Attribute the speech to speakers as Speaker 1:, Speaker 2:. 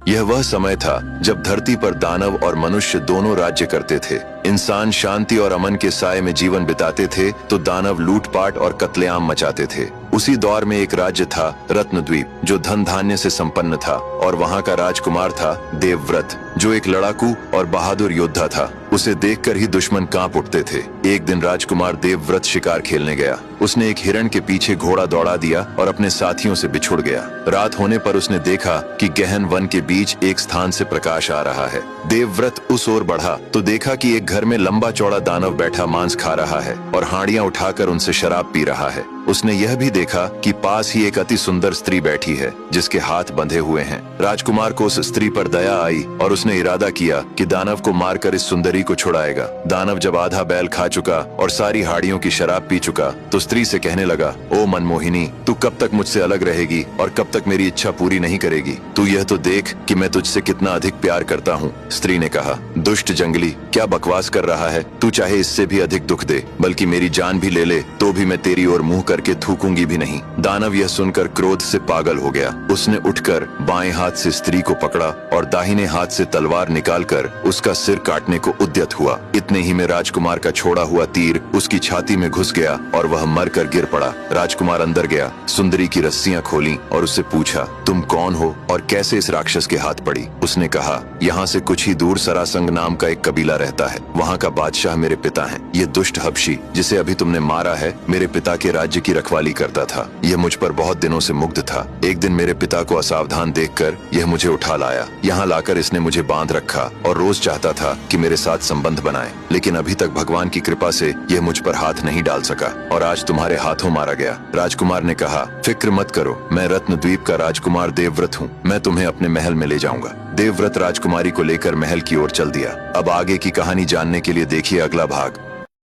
Speaker 1: यह वह समय था जब धरती पर दानव और मनुष्य दोनों राज्य करते थे। इंसान शांति और अमन के साए में जीवन बिताते थे तो दानव लूटपाट और कत्लेआम मचाते थे। उसी दौर में एक राज्य था रत्नद्वीप, जो धन धान्य से संपन्न था, और वहाँ का राजकुमार था देवव्रत, जो एक लड़ाकू और बहादुर योद्धा था। उसे देखकर ही दुश्मन कांप उठते थे। एक दिन राजकुमार देवव्रत शिकार खेलने गया। उसने एक हिरण के पीछे घोड़ा दौड़ा दिया और अपने साथियों से बिछुड़ गया। रात होने पर उसने देखा कि गहन वन के बीच एक स्थान से प्रकाश आ रहा है। देवव्रत उस ओर बढ़ा तो देखा कि एक घर में लंबा चौड़ा दानव बैठा मांस खा रहा है और हांडियां उठाकर उनसे शराब पी रहा है। उसने यह भी देखा कि पास ही एक अति सुंदर स्त्री बैठी है जिसके हाथ बंधे हुए हैं। राजकुमार को उस स्त्री पर दया आई और उसने इरादा किया कि दानव को मारकर इस सुंदरी को छुड़ाएगा। दानव जब आधा बैल खा चुका और सारी हाड़ियों की शराब पी चुका तो स्त्री से कहने लगा, ओ मनमोहिनी, तू कब तक मुझसे अलग रहेगी और कब तक मेरी इच्छा पूरी नहीं करेगी? तू यह तो देख कि मैं तुझसे कितना अधिक प्यार करता हूँ। स्त्री ने कहा, दुष्ट जंगली, क्या बकवास कर रहा है? तू चाहे इससे भी अधिक दुख दे, बल्कि मेरी जान भी ले ले, तो भी मैं तेरी ओर मुंह करके थूकूंगी भी नहीं। दानव यह सुनकर क्रोध से पागल हो गया। उसने उठकर बाएं हाथ से स्त्री को पकड़ा और दाहिने हाथ से तलवार निकालकर उसका सिर काटने को उद्यत हुआ। इतने ही में राजकुमार का छोड़ा हुआ तीर उसकी छाती में घुस गया और वह मरकर गिर पड़ा। राजकुमार अंदर गया, सुंदरी की रस्सियां खोली और उससे पूछा, तुम कौन हो और कैसे इस राक्षस के हाथ पड़ी? उसने कहा, यहाँ से कुछ ही दूर सरासंग नाम का एक कबीला रहता है। वहाँ का बादशाह मेरे पिता है। ये दुष्ट हबशी जिसे अभी तुमने मारा है मेरे पिता के राज्य की रखवाली करता था। यह मुझ पर बहुत दिनों से मुग्ध था। एक दिन मेरे पिता को असावधान देखकर यह मुझे उठा लाया। यहाँ लाकर इसने मुझे बांध रखा और रोज चाहता था कि मेरे साथ संबंध बनाए, लेकिन अभी तक भगवान की कृपा से यह मुझ पर हाथ नहीं डाल सका और आज तुम्हारे हाथों मारा गया। राजकुमार ने कहा, फिक्र मत करो, मैं रत्नद्वीप का राजकुमार देवव्रत हूँ। मैं तुम्हें अपने महल में ले जाऊंगा। देवव्रत राजकुमारी को लेकर महल की ओर चल दिया। अब आगे की कहानी जानने के लिए देखिए अगला भाग।